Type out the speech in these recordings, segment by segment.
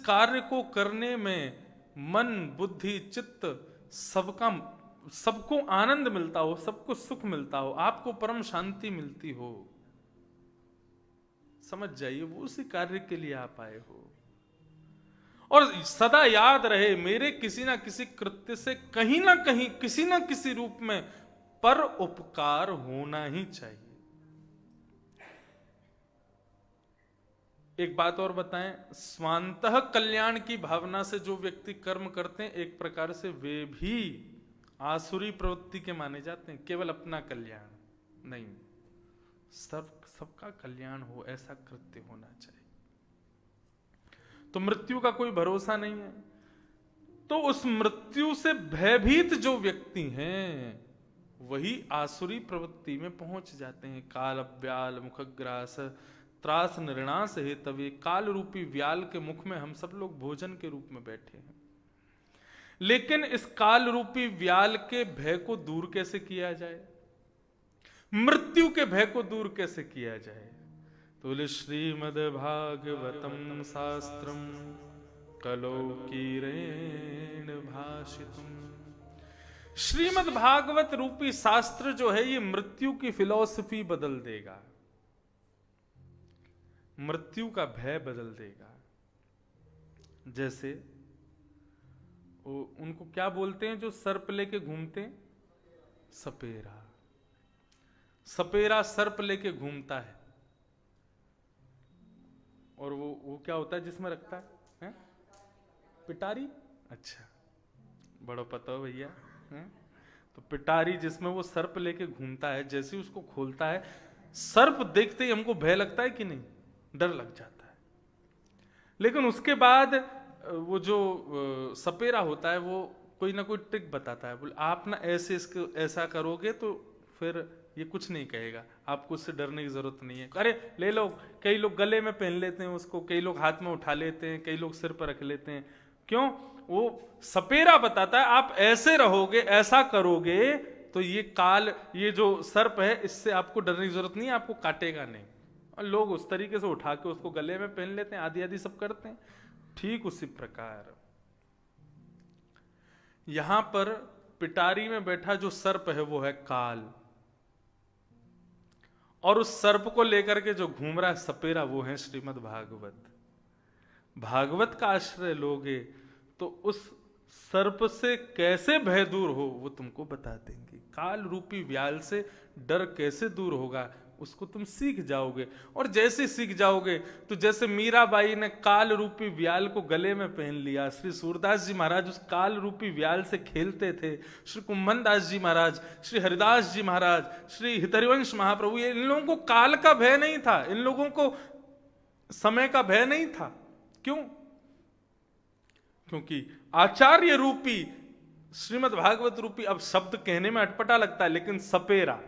कार्य को करने में मन बुद्धि चित्त सबको आनंद मिलता हो, सबको सुख मिलता हो, आपको परम शांति मिलती हो, समझ जाइए वो उसी कार्य के लिए आप आए हो। और सदा याद रहे, मेरे किसी ना किसी कृत्य से कहीं ना कहीं किसी ना किसी रूप में पर उपकार होना ही चाहिए। एक बात और बताएं, स्वांतः कल्याण की भावना से जो व्यक्ति कर्म करते हैं, एक प्रकार से वे भी आसुरी प्रवृत्ति के माने जाते हैं। केवल अपना कल्याण नहीं, सबका कल्याण हो, ऐसा कृत्य होना चाहिए। तो मृत्यु का कोई भरोसा नहीं है, तो उस मृत्यु से भयभीत जो व्यक्ति हैं वही आसुरी प्रवृत्ति में पहुंच जाते हैं। काल व्याल मुखग्रास त्रास निर्णास है, तभी काल रूपी व्याल के मुख में हम सब लोग भोजन के रूप में बैठे हैं। लेकिन इस काल रूपी व्याल के भय को दूर कैसे किया जाए, मृत्यु के भय को दूर कैसे किया जाए? तो श्रीमद् भागवतम शास्त्रम कलौकीरेण भाषितुम। श्रीमद् भागवत रूपी शास्त्र जो है ये मृत्यु की फिलॉसफी बदल देगा, मृत्यु का भय बदल देगा। जैसे उनको क्या बोलते हैं जो सर्प लेके घूमते हैं? सपेरा। सपेरा सर्प लेके घूमता है, और वो क्या होता है जिसमें रखता है? पिटारी। अच्छा, बड़ा पता हो भैया। तो पिटारी जिसमें वो सर्प लेके घूमता है, जैसे उसको खोलता है, सर्प देखते ही हमको भय लगता है कि नहीं? डर लग जाता है। लेकिन उसके बाद वो जो सपेरा होता है वो कोई ना कोई ट्रिक बताता है, बोले आप ना ऐसे इसको ऐसा करोगे तो फिर ये कुछ नहीं कहेगा, आपको उससे डरने की जरूरत नहीं है। अरे ले लो, कई लोग गले में पहन लेते हैं उसको, कई लोग हाथ में उठा लेते हैं, कई लोग सिर पर रख लेते हैं। क्यों? वो सपेरा बताता है आप ऐसे रहोगे, ऐसा करोगे तो ये काल, ये जो सर्प है, इससे आपको डरने की जरूरत नहीं है, आपको काटेगा नहीं। और लोग उस तरीके से उठा के उसको गले में पहन लेते हैं, आदि आदि सब करते हैं। ठीक उसी प्रकार यहां पर पिटारी में बैठा जो सर्प है वो है काल, और उस सर्प को लेकर के जो घूम रहा है सपेरा वो है श्रीमद् भागवत। भागवत का आश्रय लोगे तो उस सर्प से कैसे भय दूर हो वो तुमको बता देंगे। काल रूपी व्याल से डर कैसे दूर होगा उसको तुम सीख जाओगे। और जैसे सीख जाओगे तो जैसे मीराबाई ने काल रूपी व्याल को गले में पहन लिया, श्री सूरदास जी महाराज उस काल रूपी व्याल से खेलते थे, श्री कुम्भन दास जी महाराज, श्री हरिदास जी महाराज, श्री हितरिवंश महाप्रभु, ये इन लोगों को काल का भय नहीं था, इन लोगों को समय का भय नहीं था। क्यों? क्योंकि आचार्य रूपी श्रीमद् भागवत रूपी, अब शब्द कहने में अटपटा लगता है लेकिन सपेरा,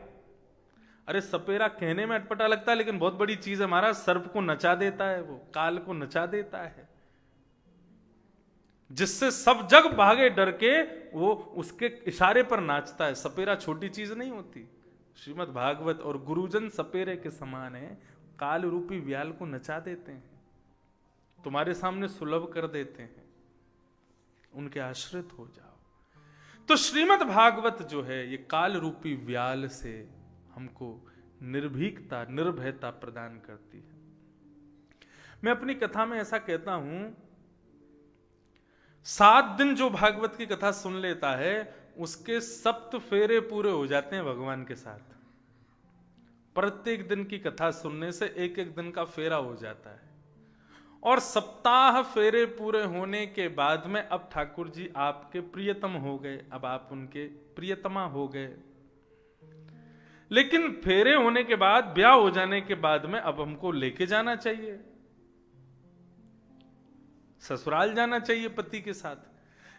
अरे सपेरा कहने में अटपटा लगता है लेकिन बहुत बड़ी चीज है महाराज। सर्प को नचा देता है, वो काल को नचा देता है, जिससे सब जग भागे डर के, वो उसके इशारे पर नाचता है। सपेरा छोटी चीज नहीं होती। श्रीमद् भागवत और गुरुजन सपेरे के समान है, काल रूपी व्याल को नचा देते हैं, तुम्हारे सामने सुलभ कर देते हैं, उनके आश्रित हो जाओ। तो श्रीमद् भागवत जो है ये काल रूपी व्याल से हमको निर्भीकता निर्भयता प्रदान करती है। मैं अपनी कथा में ऐसा कहता हूं, 7 दिन जो भागवत की कथा सुन लेता है उसके 7 फेरे पूरे हो जाते हैं भगवान के साथ। प्रत्येक दिन की कथा सुनने से एक एक दिन का फेरा हो जाता है, और सप्ताह फेरे पूरे होने के बाद में अब ठाकुर जी आपके प्रियतम हो गए, अब आप उनके प्रियतमा हो गए। लेकिन फेरे होने के बाद, ब्याह हो जाने के बाद में अब हमको लेके जाना चाहिए, ससुराल जाना चाहिए पति के साथ,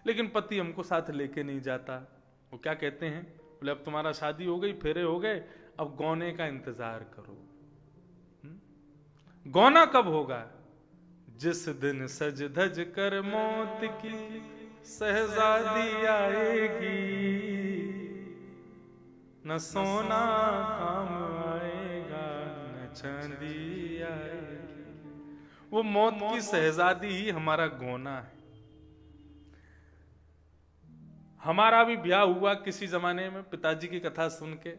लेकिन पति हमको साथ लेके नहीं जाता। वो क्या कहते हैं, बोले अब तुम्हारा शादी हो गई, फेरे हो गए, अब गौने का इंतजार करो। गौना कब होगा? जिस दिन सज धज कर मौत की सहजादी आएगी, न सोना काम आएगा न चांदी आएगी। वो मौत की शहजादी ही हमारा गोना है। हमारा भी ब्याह हुआ किसी जमाने में पिताजी की कथा सुन के,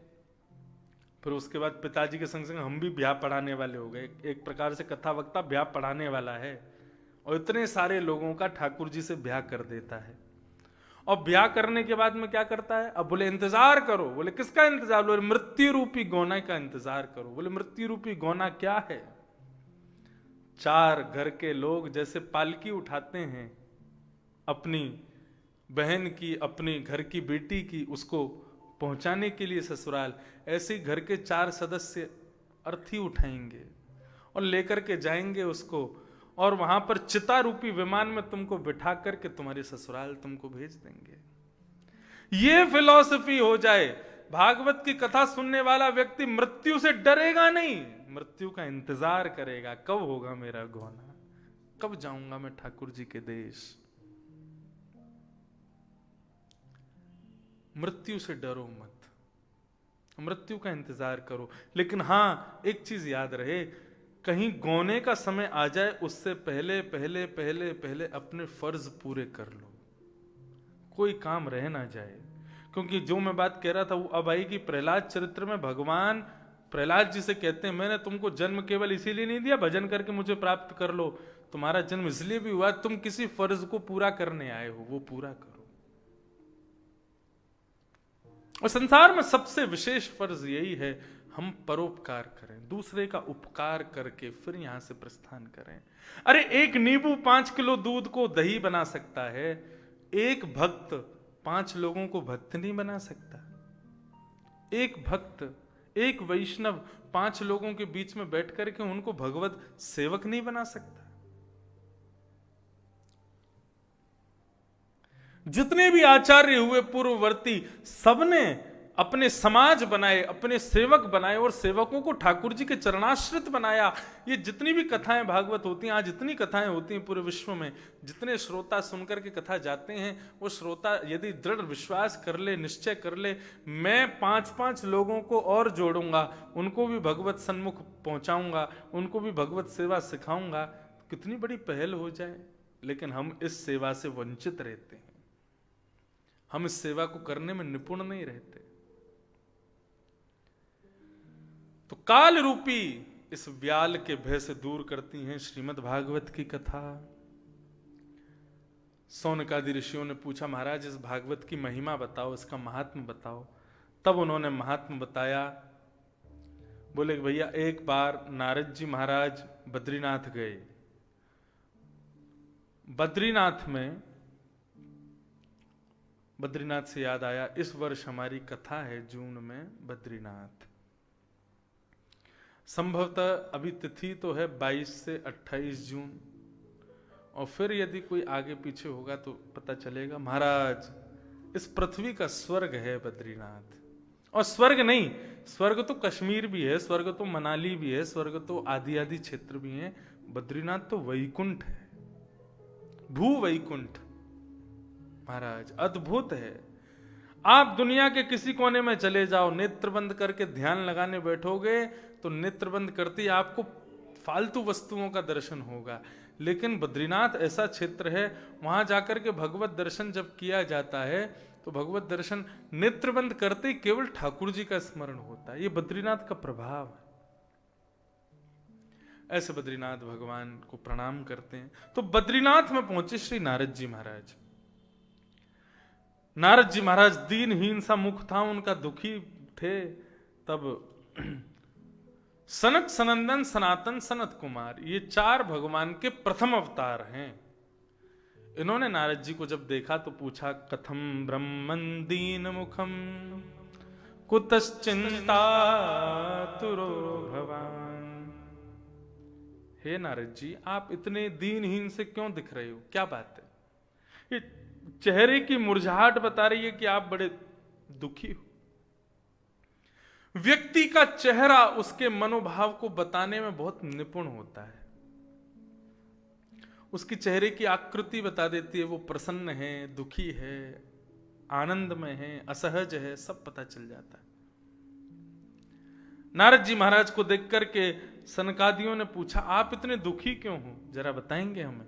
फिर उसके बाद पिताजी के संग संग हम भी ब्याह पढ़ाने वाले हो गए। एक प्रकार से कथा वक्ता ब्याह पढ़ाने वाला है, और इतने सारे लोगों का ठाकुर जी से ब्याह कर देता है। और ब्याह करने के बाद में क्या करता है? अब बोले इंतजार करो। बोले किसका इंतजार? बोले मृत्यु रूपी गोना का इंतजार करो। बोले मृत्यु रूपी गोना क्या है? 4 घर के लोग जैसे पालकी उठाते हैं अपनी बहन की, अपनी घर की बेटी की, उसको पहुंचाने के लिए ससुराल, ऐसे ही घर के 4 सदस्य अर्थी उठाएंगे और लेकर के जाएंगे उसको, और वहां पर चिता रूपी विमान में तुमको बिठा करके तुम्हारे ससुराल तुमको भेज देंगे। ये फिलॉसफी हो जाए, भागवत की कथा सुनने वाला व्यक्ति मृत्यु से डरेगा नहीं, मृत्यु का इंतजार करेगा। कब होगा मेरा गोना, कब जाऊंगा मैं ठाकुर जी के देश। मृत्यु से डरो मत, मृत्यु का इंतजार करो। लेकिन हां, एक चीज याद रहे, कहीं गोने का समय आ जाए उससे पहले पहले पहले पहले अपने फर्ज पूरे कर लो, कोई काम रह ना जाए। क्योंकि जो मैं बात कह रहा था वो अब आएगी प्रहलाद चरित्र में। भगवान प्रहलाद जी से कहते हैं, मैंने तुमको जन्म केवल इसीलिए नहीं दिया भजन करके मुझे प्राप्त कर लो, तुम्हारा जन्म इसलिए भी हुआ तुम किसी फर्ज को पूरा करने आए हो, वो पूरा करो। और संसार में सबसे विशेष फर्ज यही है, हम परोपकार करें, दूसरे का उपकार करके फिर यहां से प्रस्थान करें। अरे एक नींबू 5 किलो दूध को दही बना सकता है, एक भक्त 5 लोगों को भक्त नहीं बना सकता। एक भक्त, एक वैष्णव 5 लोगों के बीच में बैठ करके उनको भगवत सेवक नहीं बना सकता। जितने भी आचार्य हुए पूर्ववर्ती, सबने अपने समाज बनाए, अपने सेवक बनाए और सेवकों को ठाकुर जी के चरणाश्रित बनाया। ये जितनी भी कथाएं भागवत होती हैं, आज जितनी कथाएं होती हैं पूरे विश्व में, जितने श्रोता सुनकर के कथा जाते हैं, वो श्रोता यदि दृढ़ विश्वास कर ले, निश्चय कर ले, मैं 5-5 लोगों को और जोड़ूंगा, उनको भी भगवत सन्मुख पहुंचाऊंगा, उनको भी भगवत सेवा सिखाऊंगा, कितनी बड़ी पहल हो जाए। लेकिन हम इस सेवा से वंचित रहते हैं, हम इस सेवा को करने में निपुण नहीं रहते। तो काल रूपी इस व्याल के भय से दूर करती हैं श्रीमद् भागवत की कथा। सौनकादि ऋषियों ने पूछा, महाराज इस भागवत की महिमा बताओ, इसका महात्म बताओ। तब उन्होंने महात्म बताया। बोले भैया, एक बार नारद जी महाराज बद्रीनाथ गए। बद्रीनाथ में, बद्रीनाथ से याद आया, इस वर्ष हमारी कथा है जून में बद्रीनाथ। संभवतः अभी तिथि तो है 22 से 28 जून, और फिर यदि कोई आगे पीछे होगा तो पता चलेगा। महाराज, इस पृथ्वी का स्वर्ग है बद्रीनाथ। और स्वर्ग नहीं, स्वर्ग तो कश्मीर भी है, स्वर्ग तो मनाली भी है, स्वर्ग तो आदि आदि क्षेत्र भी है। बद्रीनाथ तो वैकुंठ है, भू वैकुंठ। महाराज अद्भुत है। आप दुनिया के किसी कोने में चले जाओ, नेत्र बंद करके ध्यान लगाने बैठोगे तो नेत्र बंद करते ही आपको फालतू वस्तुओं का दर्शन होगा। लेकिन बद्रीनाथ ऐसा क्षेत्र है, वहां जाकर के भगवत दर्शन जब किया जाता है तो भगवत दर्शन नेत्र बंद करते ही केवल ठाकुर जी का स्मरण होता है। ये बद्रीनाथ का प्रभाव है। ऐसे बद्रीनाथ भगवान को प्रणाम करते हैं। तो बद्रीनाथ में पहुंचे श्री नारद जी महाराज। नारद जी महाराज दीनहीन सा मुख था उनका, दुखी थे। तब सनक सनंदन सनातन सनत कुमार, ये 4 भगवान के प्रथम अवतार हैं। इन्होंने नारद जी को जब देखा तो पूछा, कथम ब्रह्मन दीन मुखम कुतश्चिंता तुरो भवान। हे नारद जी, आप इतने दीनहीन से क्यों दिख रहे हो, क्या बात है? ये चेहरे की मुरझाहट बता रही है कि आप बड़े दुखी हो। व्यक्ति का चेहरा उसके मनोभाव को बताने में बहुत निपुण होता है। उसकी चेहरे की आकृति बता देती है, वो प्रसन्न है, दुखी है, आनंद में है, असहज है, सब पता चल जाता है। नारद जी महाराज को देख करके सनकादियों ने पूछा, आप इतने दुखी क्यों हो, जरा बताएंगे हमें।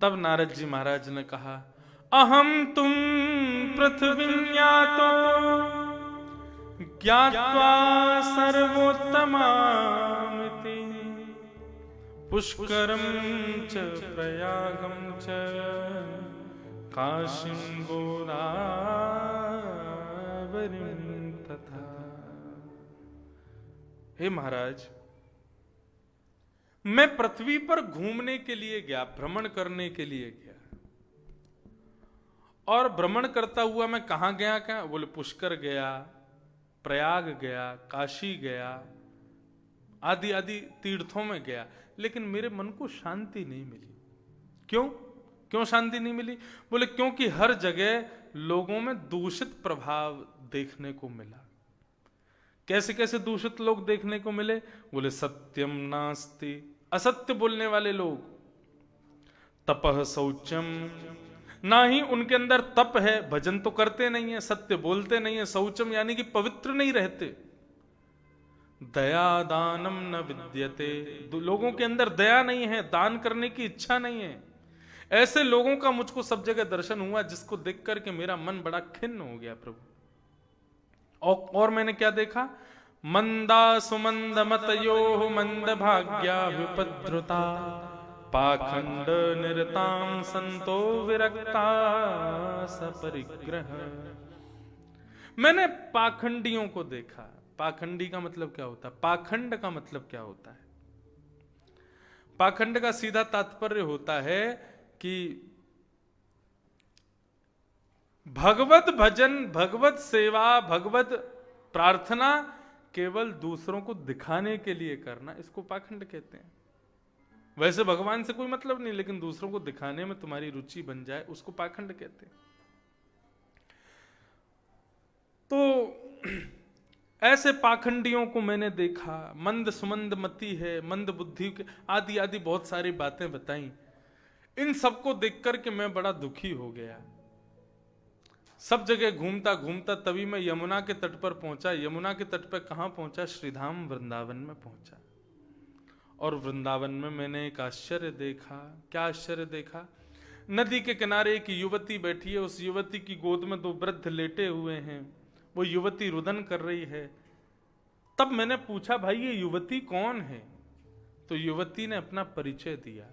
तब नारद जी महाराज ने कहा, अहम तुम पृथ्वीन्यातो ज्ञात्वा सर्वोत्तमामिति पुष्करम च प्रयागम च काशीं गोदावरीं तथा। हे महाराज, मैं पृथ्वी पर घूमने के लिए गया, भ्रमण करने के लिए गया, और भ्रमण करता हुआ मैं कहां गया, क्या बोले, पुष्कर गया, प्रयाग गया, काशी गया, आदि आदि तीर्थों में गया, लेकिन मेरे मन को शांति नहीं मिली। क्यों क्यों शांति नहीं मिली? बोले क्योंकि हर जगह लोगों में दूषित प्रभाव देखने को मिला। कैसे कैसे दूषित लोग देखने को मिले? बोले सत्यम नास्ति, असत्य बोलने वाले लोग, तपः शौचम, ना ही उनके अंदर तप है, भजन तो करते नहीं है, सत्य बोलते नहीं है, शौचम यानी कि पवित्र नहीं रहते, दया दानम न विद्यते, लोगों के अंदर दया नहीं है, दान करने की इच्छा नहीं है। ऐसे लोगों का मुझको सब जगह दर्शन हुआ, जिसको देख करके मेरा मन बड़ा खिन्न हो गया प्रभु। और मैंने क्या देखा? मंदा सुमंद मतयो मंद भाग्या विपद्रुता पाखंड निरतां संतो विरक्ता सपरिग्रह। मैंने पाखंडियों को देखा। पाखंडी का मतलब क्या होता है? पाखंड का मतलब क्या होता है? पाखंड का सीधा तात्पर्य होता है कि भगवत भजन, भगवत सेवा, भगवत प्रार्थना केवल दूसरों को दिखाने के लिए करना, इसको पाखंड कहते हैं। वैसे भगवान से कोई मतलब नहीं, लेकिन दूसरों को दिखाने में तुम्हारी रुचि बन जाए, उसको पाखंड कहते हैं। तो ऐसे पाखंडियों को मैंने देखा। मंद सुमंद मति है, मंद बुद्धि के, आदि आदि बहुत सारी बातें बताई। इन सबको देख करके मैं बड़ा दुखी हो गया। सब जगह घूमता घूमता तभी मैं यमुना के तट पर पहुंचा। यमुना के तट पर कहां पहुंचा? श्रीधाम वृंदावन में पहुंचा। और वृंदावन में मैंने एक आश्चर्य देखा। क्या आश्चर्य देखा? नदी के किनारे एक युवती बैठी है, उस युवती की गोद में दो वृद्ध लेटे हुए हैं। वो युवती रुदन कर रही है। तब मैंने पूछा, भाई ये युवती कौन है? तो युवती ने अपना परिचय दिया।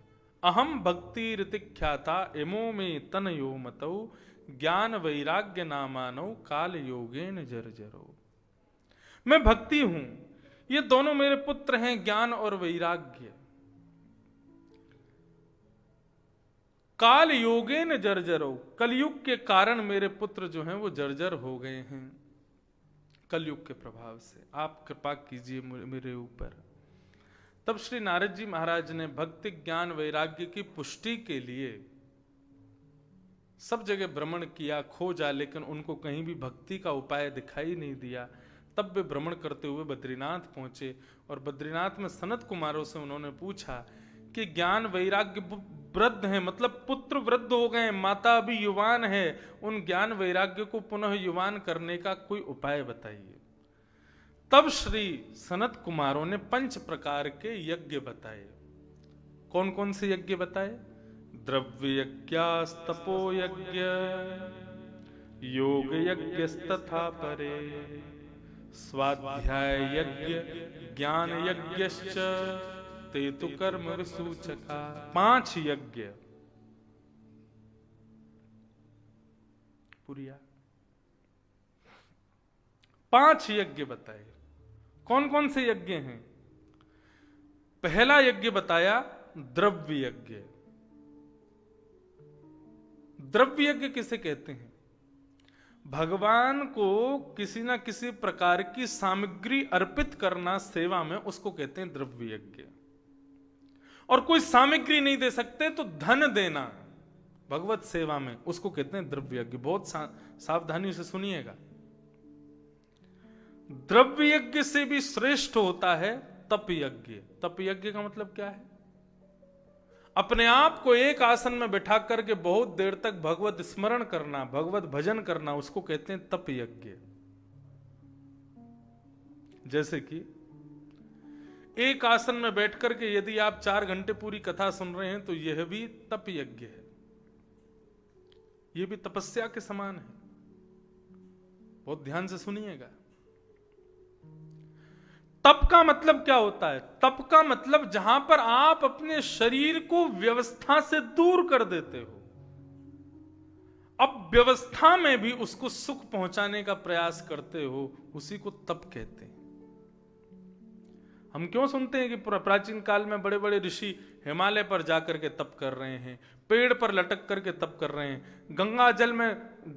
अहम भक्ति ऋतिख्याता एमो में तनयो मतौ ज्ञान वैराग्य नामानो काल योगेन जर्जरो। मैं भक्ति हूं, ये दोनों मेरे पुत्र हैं, ज्ञान और वैराग्य। काल योगेन जर्जरो, कलयुग के कारण मेरे पुत्र जो हैं वो जर्जर हो गए हैं। कलयुग के प्रभाव से आप कृपा कीजिए मेरे ऊपर। तब श्री नारद जी महाराज ने भक्ति ज्ञान वैराग्य की पुष्टि के लिए सब जगह भ्रमण किया, खोजा, लेकिन उनको कहीं भी भक्ति का उपाय दिखाई नहीं दिया। तब वे भ्रमण करते हुए बद्रीनाथ पहुंचे और बद्रीनाथ में सनत कुमारों से उन्होंने पूछा कि ज्ञान वैराग्य वृद्ध हैं, मतलब पुत्र वृद्ध हो गए, माता अभी युवान है, उन ज्ञान वैराग्य को पुनः युवान करने का कोई उपाय बताइए। तब श्री सनत कुमारों ने 5 प्रकार के यज्ञ बताए। कौन कौन से यज्ञ बताए? द्रव्य यज्ञस्तपो यज्ञ, योग यज्ञस्तथा परे, स्वाध्याय यज्ञ, ज्ञान यज्ञश्च तेतु कर्म विसूचका। 5 यज्ञ पुरिया, 5 यज्ञ बताए। कौन कौन से यज्ञ हैं? पहला यज्ञ बताया द्रव्य यज्ञ। द्रव्य यज्ञ किसे कहते हैं? भगवान को किसी ना किसी प्रकार की सामग्री अर्पित करना सेवा में, उसको कहते हैं द्रव्य यज्ञ। और कोई सामग्री नहीं दे सकते तो धन देना भगवत सेवा में, उसको कहते हैं द्रव्य यज्ञ। बहुत सावधानी से सुनिएगा। द्रव्य यज्ञ से भी श्रेष्ठ होता है तप यज्ञ। तप यज्ञ का मतलब क्या है? अपने आप को एक आसन में बैठा करके बहुत देर तक भगवत स्मरण करना, भगवत भजन करना, उसको कहते हैं तप यज्ञ। जैसे कि एक आसन में बैठ करके यदि आप 4 घंटे पूरी कथा सुन रहे हैं तो यह भी तप यज्ञ है, यह भी तपस्या के समान है। बहुत ध्यान से सुनिएगा। तप का मतलब क्या होता है? तप का मतलब जहां पर आप अपने शरीर को व्यवस्था से दूर कर देते हो, अब व्यवस्था में भी उसको सुख पहुंचाने का प्रयास करते हो, उसी को तप कहते हैं। हम क्यों सुनते हैं कि प्राचीन काल में बड़े बड़े ऋषि हिमालय पर जाकर के तप कर रहे हैं, पेड़ पर लटक करके तप कर रहे हैं, गंगा जल में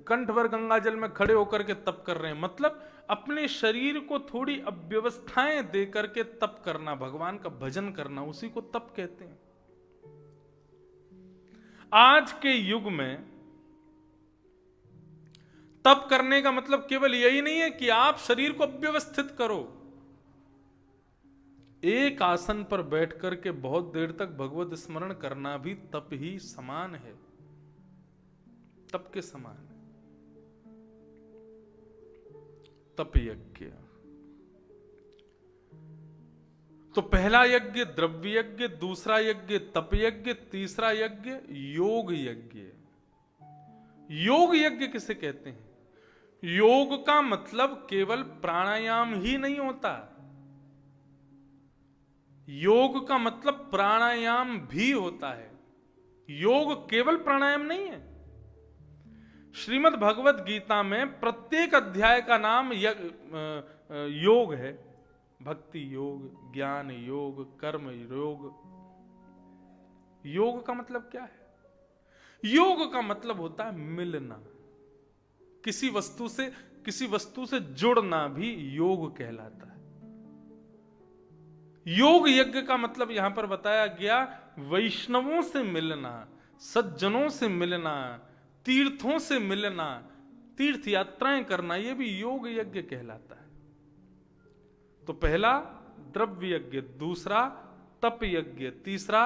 कंठ भर गंगा जल में खड़े होकर के तप कर रहे हैं। मतलब अपने शरीर को थोड़ी अव्यवस्थाएं दे करके तप करना, भगवान का भजन करना, उसी को तप कहते हैं। आज के युग में तप करने का मतलब केवल यही नहीं है कि आप शरीर को अव्यवस्थित करो। एक आसन पर बैठ करके बहुत देर तक भगवत स्मरण करना भी तप ही समान है, तप के समान है। तप यज्ञ। तो पहला यज्ञ द्रव्य यज्ञ, दूसरा यज्ञ तप यज्ञ, तीसरा यज्ञ योग यज्ञ। योग यज्ञ किसे कहते हैं? योग का मतलब केवल प्राणायाम ही नहीं होता, योग का मतलब प्राणायाम भी होता है। योग केवल प्राणायाम नहीं है। श्रीमद् भगवत गीता में प्रत्येक अध्याय का नाम योग है। भक्ति योग, ज्ञान योग, कर्म योग। योग का मतलब क्या है? योग का मतलब होता है मिलना, किसी वस्तु से जुड़ना भी योग कहलाता है। योग यज्ञ का मतलब यहां पर बताया गया वैष्णवों से मिलना, सज्जनों से मिलना, तीर्थों से मिलना, तीर्थ यात्राएं करना, यह भी योग यज्ञ कहलाता है। तो पहला द्रव्य यज्ञ, दूसरा तप यज्ञ, तीसरा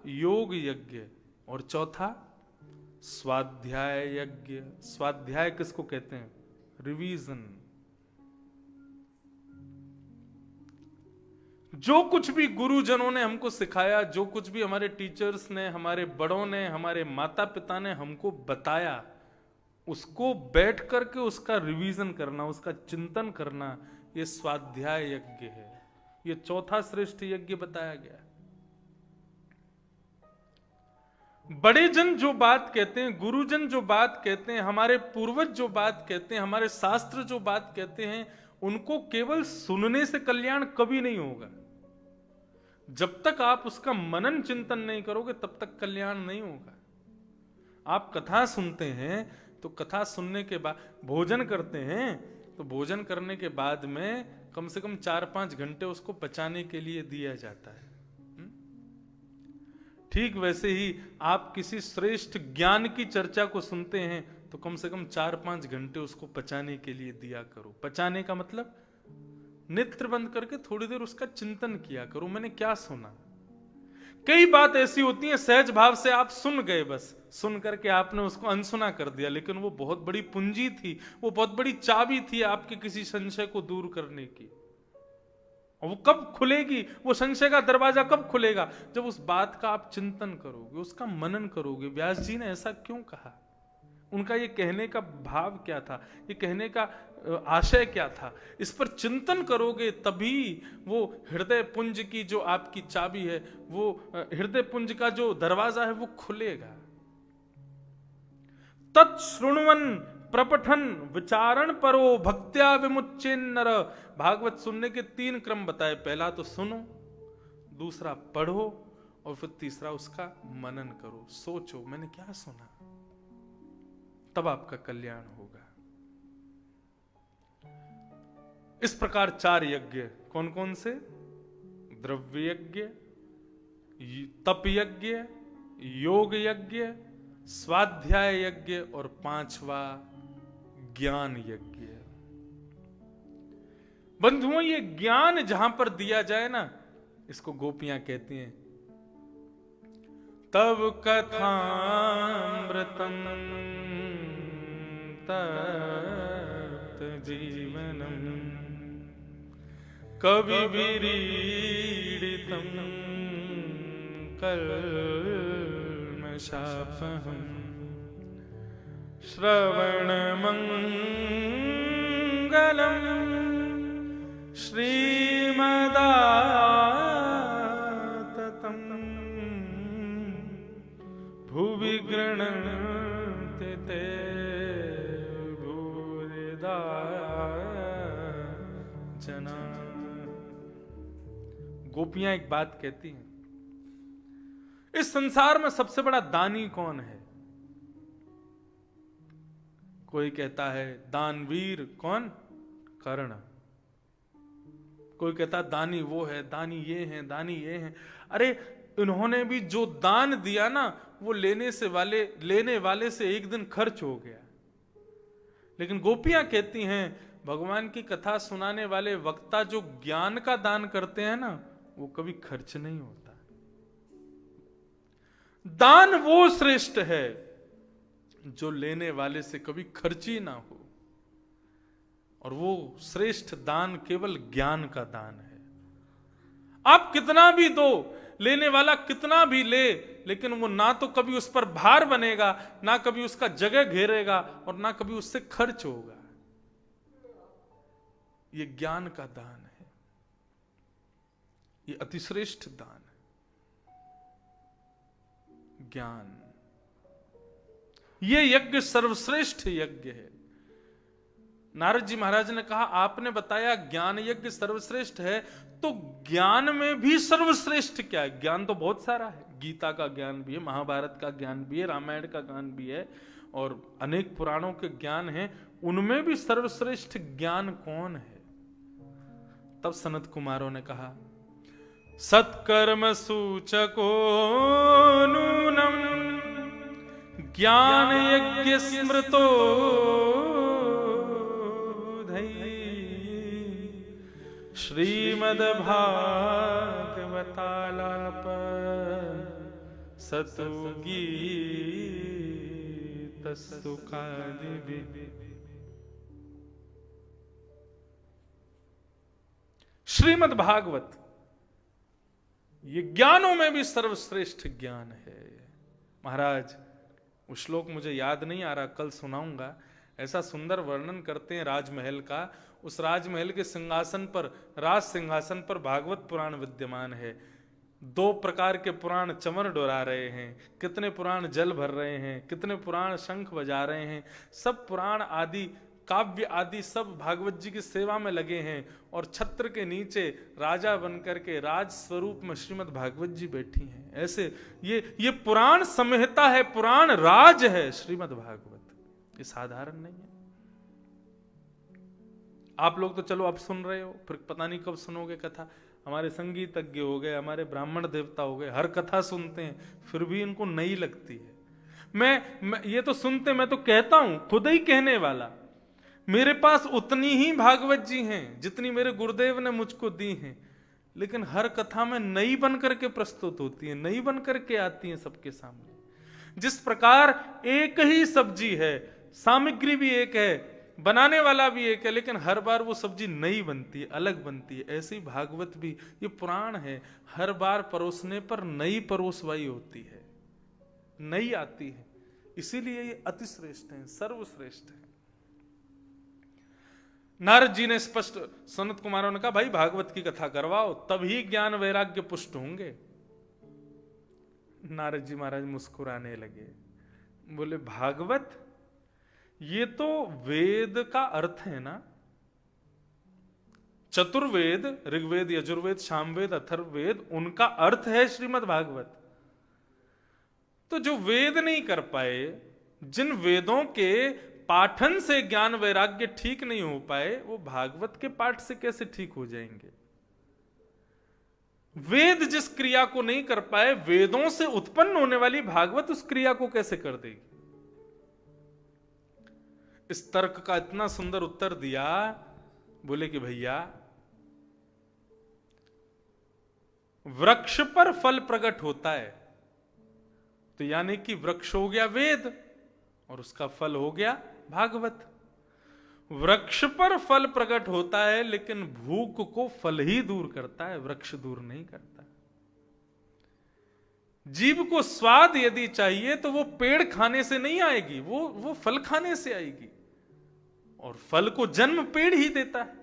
योग यज्ञ और चौथा स्वाध्याय यज्ञ। स्वाध्याय किसको कहते हैं? रिवीजन। जो कुछ भी गुरुजनों ने हमको सिखाया, जो कुछ भी हमारे टीचर्स ने, हमारे बड़ों ने, हमारे माता पिता ने हमको बताया, उसको बैठ करके उसका रिवीजन करना, उसका चिंतन करना, ये स्वाध्याय यज्ञ है। ये चौथा श्रेष्ठ यज्ञ बताया गया। बड़े जन जो बात कहते हैं, गुरुजन जो बात कहते हैं, हमारे पूर्वज जो बात कहते हैं, हमारे शास्त्र जो बात कहते हैं, उनको केवल सुनने से कल्याण कभी नहीं होगा। जब तक आप उसका मनन चिंतन नहीं करोगे तब तक कल्याण नहीं होगा। आप कथा सुनते हैं तो कथा सुनने के बाद भोजन करते हैं, तो भोजन करने के बाद में कम से कम 4-5 घंटे उसको पचाने के लिए दिया जाता है। ठीक वैसे ही आप किसी श्रेष्ठ ज्ञान की चर्चा को सुनते हैं तो कम से कम 4-5 घंटे उसको पचाने के लिए दिया करो। पचाने का मतलब नेत्र बंद करके थोड़ी देर उसका चिंतन किया करो, मैंने क्या सुना। कई बात ऐसी होती है सहज भाव से आप सुन गए, बस सुन करके आपने उसको अनसुना कर दिया, लेकिन वो बहुत बड़ी पूंजी थी, वो बहुत बड़ी चाबी थी आपके किसी संशय को दूर करने की। और वो कब खुलेगी, वो संशय का दरवाजा कब खुलेगा? जब उस बात का आप चिंतन करोगे, उसका मनन करोगे। व्यास जी ने ऐसा क्यों कहा, उनका ये कहने का भाव क्या था, ये कहने का आशय क्या था, इस पर चिंतन करोगे तभी वो हृदय पुंज की जो आपकी चाबी है, वो हृदय पुंज का जो दरवाजा है वो खुलेगा। तत्श्रुण्वन प्रपठन विचारण परो भक्त्या विमुच्चेन्नर। भागवत सुनने के 3 क्रम बताए। पहला तो सुनो, दूसरा पढ़ो और फिर तीसरा उसका मनन करो। सोचो मैंने क्या सुना, तब आपका कल्याण होगा। इस प्रकार 4 यज्ञ कौन कौन से? द्रव्य यज्ञ, तप यज्ञ, योग यज्ञ, स्वाध्याय यज्ञ और 5वां ज्ञान यज्ञ। बंधुओं, ये ज्ञान जहां पर दिया जाए ना, इसको गोपियां कहती हैं तब कथामृतं तप्त जीवनम् कविभिरीडितं कल्मषापहम् श्रवणमङ्गलम् श्रीमदाततं भुवि गृह्णन्ति ते भूरिदा जना। गोपियां एक बात कहती हैं, इस संसार में सबसे बड़ा दानी कौन है? कोई कहता है दानवीर कौन? कर्ण। कोई कहता है दानी वो है, दानी ये है, दानी ये है। अरे इन्होंने भी जो दान दिया ना, वो लेने वाले से एक दिन खर्च हो गया। लेकिन गोपियां कहती हैं भगवान की कथा सुनाने वाले वक्ता जो ज्ञान का दान करते हैं ना, वो कभी खर्च नहीं होता। दान वो श्रेष्ठ है जो लेने वाले से कभी खर्च ही ना हो, और वो श्रेष्ठ दान केवल ज्ञान का दान है। आप कितना भी दो, लेने वाला कितना भी ले, लेकिन वो ना तो कभी उस पर भार बनेगा, ना कभी उसका जगह घेरेगा, और ना कभी उससे खर्च होगा। ये ज्ञान का दान है, ये अतिश्रेष्ठ दान है। ज्ञान, ये यज्ञ सर्वश्रेष्ठ यज्ञ है। नारद जी महाराज ने कहा आपने बताया ज्ञान यज्ञ सर्वश्रेष्ठ है, तो ज्ञान में भी सर्वश्रेष्ठ क्या है? ज्ञान तो बहुत सारा है, गीता का ज्ञान भी है, महाभारत का ज्ञान भी है, रामायण का ज्ञान भी है, और अनेक पुराणों के ज्ञान हैं। उनमें भी सर्वश्रेष्ठ ज्ञान कौन है? तब सनत कुमारों ने कहा सत्कर्म सूचको नूनम ज्ञान यज्ञ स्मृतो श्रीमद्भागवतालाप सतुगीतस्तुकादिभिः। श्रीमद्भागवत ये ज्ञानों में भी सर्वश्रेष्ठ ज्ञान है। महाराज वो श्लोक मुझे याद नहीं आ रहा, कल सुनाऊंगा। ऐसा सुंदर वर्णन करते हैं राजमहल का। उस राजमहल के सिंहासन पर, राज सिंहासन पर भागवत पुराण विद्यमान है। 2 प्रकार के पुराण चमर डोरा रहे हैं, कितने पुराण जल भर रहे हैं, कितने पुराण शंख बजा रहे हैं। सब पुराण आदि, काव्य आदि सब भागवत जी की सेवा में लगे हैं, और छत्र के नीचे राजा बनकर के राज स्वरूप में श्रीमद् भागवत जी बैठी हैं। ऐसे ये पुराण संहिता है, पुराण राज है श्रीमद् भागवत। ये साधारण नहीं है। आप लोग तो चलो अब सुन रहे हो, फिर पता नहीं कब सुनोगे कथा। हमारे संगीतज्ञ हो गए, हमारे ब्राह्मण देवता हो गए, हर कथा सुनते हैं, फिर भी इनको नई लगती है। मैं ये तो सुनते, मैं तो कहता हूं, खुद ही कहने वाला, मेरे पास उतनी ही भागवत जी हैं जितनी मेरे गुरुदेव ने मुझको दी हैं, लेकिन हर कथा में नई बन करके प्रस्तुत होती है, नई बन करके आती है सबके सामने। जिस प्रकार एक ही सब्जी है, सामग्री भी एक है, बनाने वाला भी एक है, लेकिन हर बार वो सब्जी नई बनती है, अलग बनती है। ऐसी भागवत भी, ये पुराण है, हर बार परोसने पर नई परोसवाई होती है, नई आती है। इसीलिए ये अतिश्रेष्ठ है, सर्वश्रेष्ठ है। नारद जी ने स्पष्ट, सनत कुमारों ने कहा भाई भागवत की कथा करवाओ, तभी ज्ञान वैराग्य पुष्ट होंगे। नारद जी महाराज मुस्कुराने लगे, बोले भागवत ये तो वेद का अर्थ है ना। चतुर्वेद, ऋग्वेद, यजुर्वेद, सामवेद, अथर्ववेद, उनका अर्थ है श्रीमद् भागवत। तो जो वेद नहीं कर पाए, जिन वेदों के पाठन से ज्ञान वैराग्य ठीक नहीं हो पाए, वो भागवत के पाठ से कैसे ठीक हो जाएंगे? वेद जिस क्रिया को नहीं कर पाए, वेदों से उत्पन्न होने वाली भागवत उस क्रिया को कैसे कर देगी? इस तर्क का इतना सुंदर उत्तर दिया, बोले कि भैया वृक्ष पर फल प्रकट होता है, तो यानी कि वृक्ष हो गया वेद और उसका फल हो गया भागवत। वृक्ष पर फल प्रकट होता है, लेकिन भूख को फल ही दूर करता है, वृक्ष दूर नहीं करता। जीव को स्वाद यदि चाहिए तो वो पेड़ खाने से नहीं आएगी, वो फल खाने से आएगी, और फल को जन्म पेड़ ही देता है।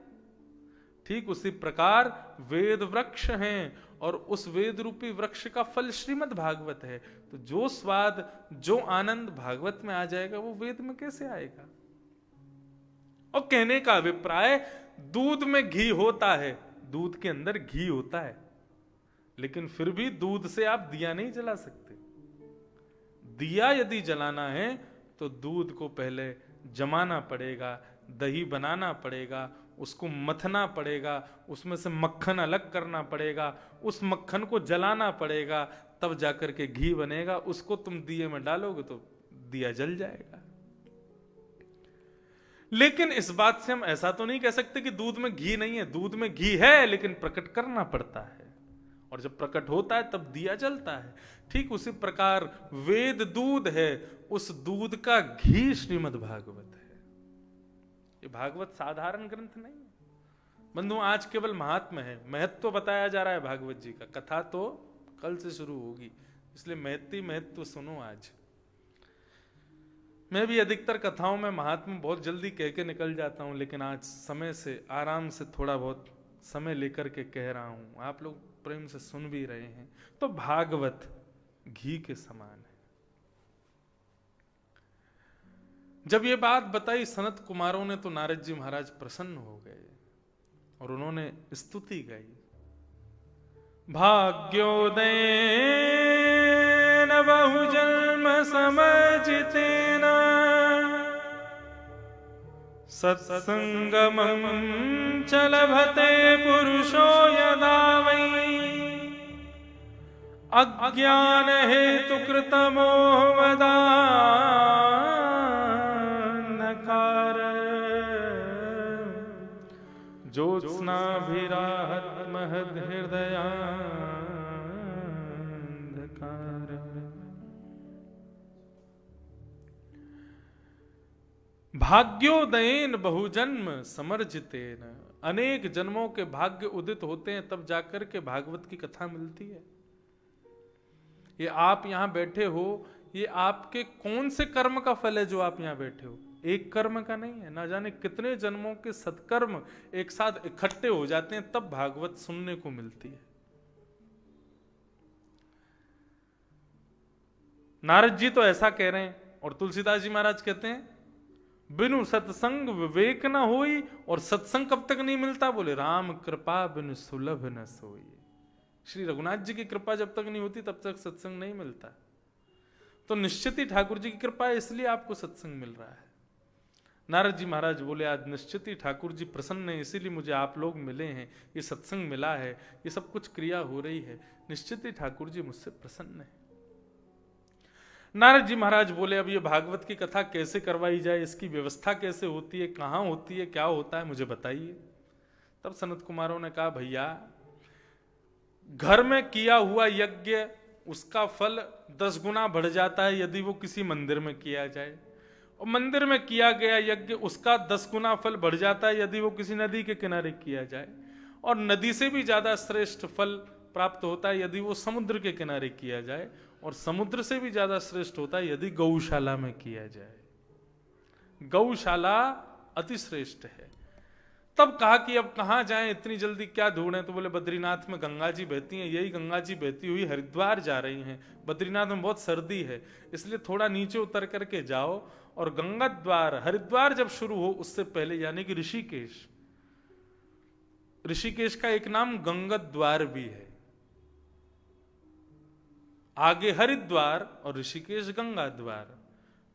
ठीक उसी प्रकार वेद वृक्ष हैं, और उस वेद रूपी वृक्ष का फल श्रीमद् भागवत है। तो जो स्वाद, जो आनंद भागवत में आ जाएगा, वो वेद में कैसे आएगा? और कहने का अभिप्राय, दूध में घी होता है, दूध के अंदर घी होता है, लेकिन फिर भी दूध से आप दिया नहीं जला सकते। दिया यदि जलाना है तो दूध को पहले जमाना पड़ेगा, दही बनाना पड़ेगा, उसको मथना पड़ेगा, उसमें से मक्खन अलग करना पड़ेगा, उस मक्खन को जलाना पड़ेगा, तब जाकर के घी बनेगा। उसको तुम दिए में डालोगे तो दिया जल जाएगा। लेकिन इस बात से हम ऐसा तो नहीं कह सकते कि दूध में घी नहीं है। दूध में घी है, लेकिन प्रकट करना पड़ता है, और जब प्रकट होता है तब दिया जलता है। ठीक उसी प्रकार वेद दूध है, उस दूध का घी श्रीमद् भागवत है। ये भागवत साधारण ग्रंथ नहीं है बंधु, आज केवल महात्मा है, महत्व तो बताया जा रहा है भागवत जी का। कथा तो कल से शुरू होगी, इसलिए महत्व सुनो। आज मैं भी अधिकतर कथाओं में महात्मा बहुत जल्दी कह के निकल जाता हूं, लेकिन आज समय से आराम से थोड़ा बहुत समय लेकर के कह रहा हूं, आप लोग प्रेम से सुन भी रहे हैं। तो भागवत घी के समान है। जब ये बात बताई सनत कुमारों ने, तो नारद जी महाराज प्रसन्न हो गए और उन्होंने स्तुति गाई। भाग्योदय बहुजन्म समजितेन सत्संगमं च लभते पुरुषो यदा वै अज्ञान हेतु कृतमोहमदान्धकार ज्योत्स्नाभिराहत महद हृदयान्धकार। भाग्योदयेन बहुजन्म समर्जितेन, अनेक जन्मों के भाग्य उदित होते हैं तब जाकर के भागवत की कथा मिलती है। ये आप यहां बैठे हो, ये आपके कौन से कर्म का फल है जो आप यहां बैठे हो? एक कर्म का नहीं है, ना जाने कितने जन्मों के सत्कर्म एक साथ इकट्ठे हो जाते हैं, तब भागवत सुनने को मिलती है। नारद जी तो ऐसा कह रहे हैं, और तुलसीदास जी महाराज कहते हैं बिनु सत्संग विवेक न होई, और सत्संग कब तक नहीं मिलता? बोले राम कृपा बिनु सुलभ न सोई। श्री रघुनाथ जी की कृपा जब तक नहीं होती तब तक सत्संग नहीं मिलता। तो निश्चित ही ठाकुर जी की कृपा है, इसलिए आपको सत्संग मिल रहा है। नारद जी महाराज बोले आज निश्चित ही ठाकुर जी प्रसन्न है, इसीलिए मुझे आप लोग मिले हैं, ये सत्संग मिला है, ये सब कुछ क्रिया हो रही है, निश्चित ही ठाकुर जी मुझसे प्रसन्न है। नारद जी महाराज बोले अब ये भागवत की कथा कैसे करवाई जाए, इसकी व्यवस्था कैसे होती है, कहाँ होती है, क्या होता है, मुझे बताइए। तब सनत कुमारों ने कहा भैया, घर में किया हुआ यज्ञ उसका फल 10 गुना बढ़ जाता है यदि वो किसी मंदिर में किया जाए, और मंदिर में किया गया यज्ञ उसका 10 गुना फल बढ़ जाता है यदि वो किसी नदी के किनारे किया जाए, और नदी से भी ज्यादा श्रेष्ठ फल प्राप्त होता है यदि वो समुद्र के किनारे किया जाए, और समुद्र से भी ज्यादा श्रेष्ठ होता है यदि गौशाला में किया जाए। गौशाला अति श्रेष्ठ है। तब कहा कि अब कहाँ जाएं, इतनी जल्दी क्या ढूंढें? तो बोले बद्रीनाथ में गंगा जी बहती हैं, यही गंगा जी बहती हुई हरिद्वार जा रही हैं। बद्रीनाथ में बहुत सर्दी है, इसलिए थोड़ा नीचे उतर करके जाओ, और गंगा द्वार हरिद्वार जब शुरू हो उससे पहले यानी कि ऋषिकेश, ऋषिकेश का एक नाम गंगा द्वार भी है। आगे हरिद्वार और ऋषिकेश गंगा द्वार।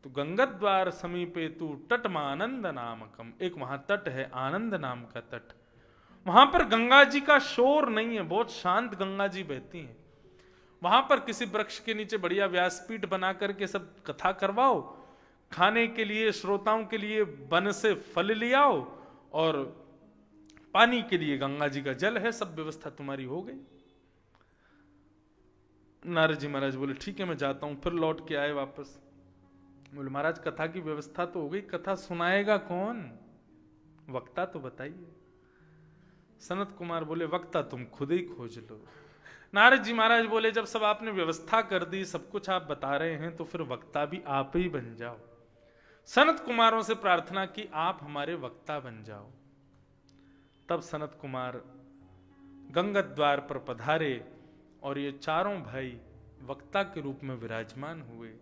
तो गंगा द्वार समीपे तू तट आनंद नामकम, एक वहां तट है आनंद नाम का तट। वहां पर गंगा जी का शोर नहीं है, बहुत शांत गंगा जी बहती हैं। वहां पर किसी वृक्ष के नीचे बढ़िया व्यासपीठ बना करके सब कथा करवाओ, खाने के लिए श्रोताओं के लिए वन से फल ले आओ, और पानी के लिए गंगा जी का जल है, सब व्यवस्था तुम्हारी हो गई। नारद जी महाराज बोले ठीक है मैं जाता हूं। फिर लौट के आए वापस। बोले महाराज कथा की व्यवस्था तो हो गई, कथा सुनाएगा कौन? वक्ता तो बताइए। सनत कुमार बोले वक्ता तुम खुद ही खोज लो। नारद जी महाराज बोले जब सब आपने व्यवस्था कर दी, सब कुछ आप बता रहे हैं, तो फिर वक्ता भी आप ही बन जाओ। सनत कुमारों से प्रार्थना की आप हमारे वक्ता बन जाओ। तब सनत कुमार गंगा द्वार पर पधारे और ये चारों भाई वक्ता के रूप में विराजमान हुए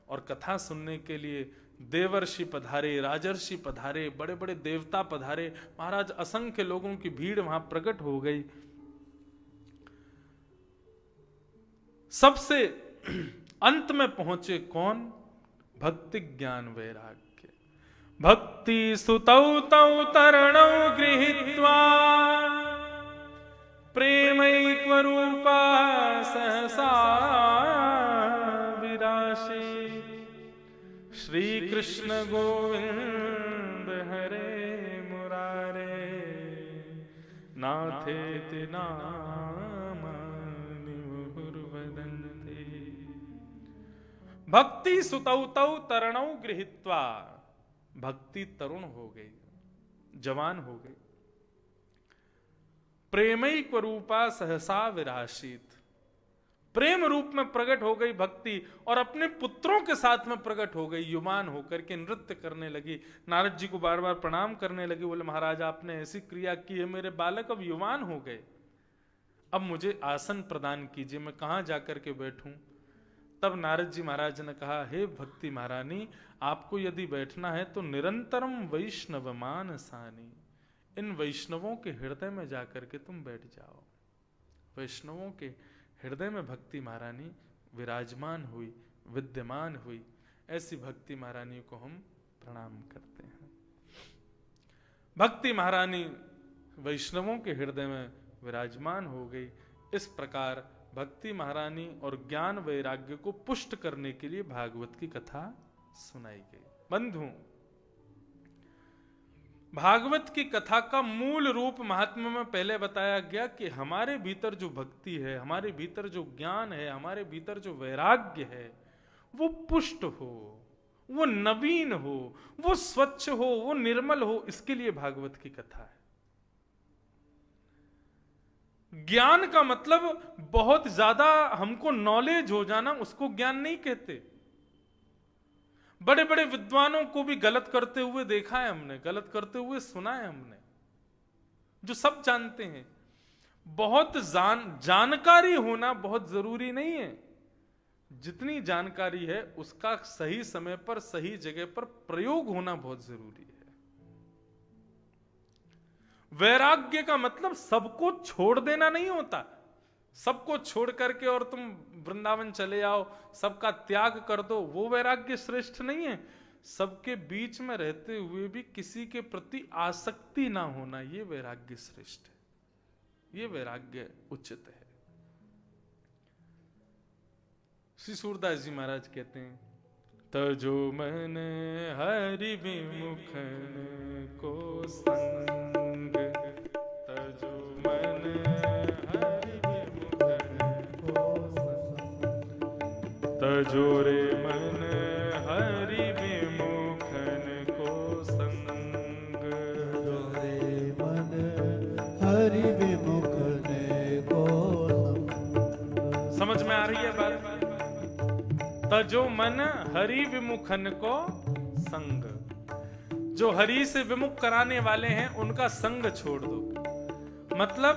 और कथा सुनने के लिए देवर्षि पधारे, राजर्षि पधारे, बड़े बड़े देवता पधारे। महाराज असंख्य लोगों की भीड़ वहां प्रकट हो गई। सबसे अंत में पहुंचे कौन? भक्ति ज्ञान वैराग्य। भक्ति सुतौ तौ तरणौ गृहीत्वा प्रेमैक्वरूपा सहसा विराशे। श्री कृष्ण गोविंद हरे मुरारे नाथेति नामानि मुहुर्वदन्ते। भक्ति सुतौ तौ तरणौ गृहीत्वा। भक्ति तरुण हो गई, जवान हो गई। प्रेमैक रूपा सहसा विराशित। प्रेम रूप में प्रकट हो गई भक्ति और अपने पुत्रों के साथ में प्रकट हो गई। युवान होकर के नृत्य करने लगी। नारद जी को बार बार प्रणाम करने लगी। बोले महाराज आपने ऐसी क्रिया की है, मेरे बालक अब युवान हो गए, अब मुझे आसन प्रदान कीजिए, मैं कहां जाकर के बैठूं? तब नारद जी महाराज ने कहा हे भक्ति महारानी, आपको यदि बैठना है तो निरंतरम वैष्णव मानसानी, इन वैष्णवों के हृदय में जाकर के तुम बैठ जाओ। वैष्णवों के हृदय में भक्ति महारानी विराजमान हुई, विद्यमान हुई। ऐसी भक्ति महारानी को हम प्रणाम करते हैं। भक्ति महारानी वैष्णवों के हृदय में विराजमान हो गई। इस प्रकार भक्ति महारानी और ज्ञान वैराग्य को पुष्ट करने के लिए भागवत की कथा सुनाई गई। बंधु, भागवत की कथा का मूल रूप महात्म्य में पहले बताया गया कि हमारे भीतर जो भक्ति है, हमारे भीतर जो ज्ञान है, हमारे भीतर जो वैराग्य है, वो पुष्ट हो, वो नवीन हो, वो स्वच्छ हो, वो निर्मल हो। इसके लिए भागवत की कथा है। ज्ञान का मतलब बहुत ज्यादा हमको नॉलेज हो जाना, उसको ज्ञान नहीं कहते। बड़े बड़े विद्वानों को भी गलत करते हुए देखा है हमने, गलत करते हुए सुना है हमने, जो सब जानते हैं। बहुत जानकारी होना बहुत जरूरी नहीं है। जितनी जानकारी है उसका सही समय पर सही जगह पर प्रयोग होना बहुत जरूरी है। वैराग्य का मतलब सबको छोड़ देना नहीं होता। सबको छोड़ करके और तुम वृंदावन चले आओ, सबका त्याग कर दो, वो वैराग्य श्रेष्ठ नहीं है। सबके बीच में रहते हुए भी किसी के प्रति आसक्ति ना होना, ये वैराग्य श्रेष्ठ है, ये वैराग्य उचित है। श्री सूरदास जी महाराज कहते हैं, तजो मन हरि विमुखन को संग, तजो मन हरि विमुखन को संग, तजो रे मन हरि विमुखन को संग, तजो रे मन हरि विमुखन को संग। समझ में आ रही है बात? तजो मन हरि विमुखन को संग, जो हरि से विमुख कराने वाले हैं उनका संग छोड़ दो। मतलब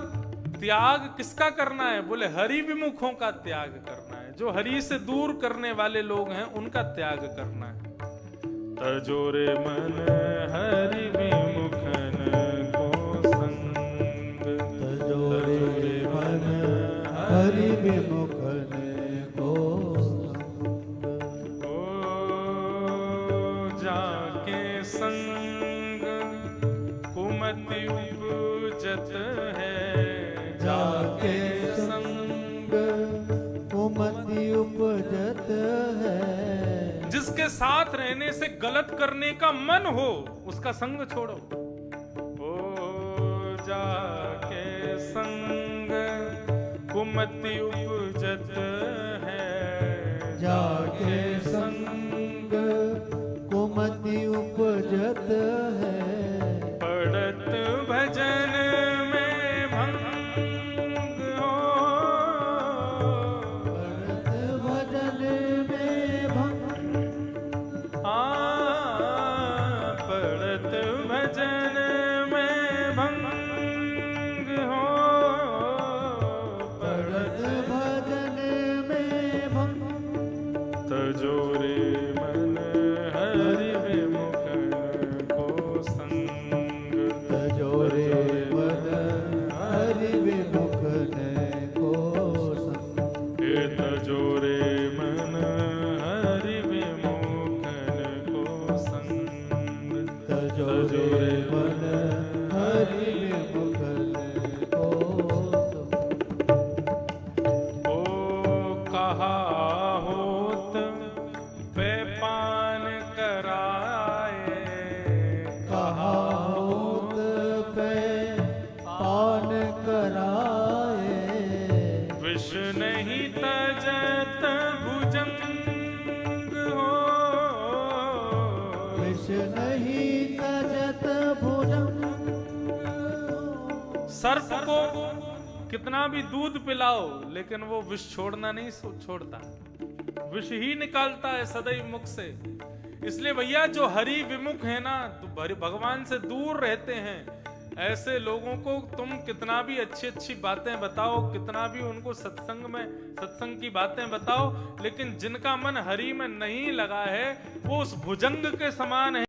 त्याग किसका करना है? बोले हरि विमुखों का त्याग करना है। जो हरि से दूर करने वाले लोग हैं उनका त्याग करना है। तजो रे मन हरि विमुखन को संग, तजो रे मन हरि विमुखन को संग, कुमति उपजत है, जाके संग कुमति उपजत है। जिसके साथ रहने से गलत करने का मन हो उसका संग छोड़ो। ओ जाके संग कुमति उपजत जाके संग कुमति उपजत है। पड़त भजन में भंग हो, पड़त भजन में भंग, पड़त भजन में भंग हो, पड़त भजन में भंग। तजोरे मन हरि विमुखन को संग, तजोरे मन हरि विमुखन को संग। ये तजोरे मन हरि विमुखन को संग, तजोरे मन हरि विमुखन को संग। ओ कहा होत पे पान कराए, कहा होत पे पान कराए। विष नहीं तजत भुजंग हो, विष नहीं तजत भुजंग। सर्प को कितना भी दूध पिलाओ लेकिन वो विष छोड़ना नहीं छोड़ता, विष ही निकालता है सदैव मुख से। इसलिए भैया जो हरि विमुख है ना, तो भगवान से दूर रहते हैं, ऐसे लोगों को तुम कितना भी अच्छी अच्छी बातें बताओ, कितना भी उनको सत्संग की बातें बताओ, लेकिन जिनका मन हरि में नहीं लगा है वो उस भुजंग के समान है।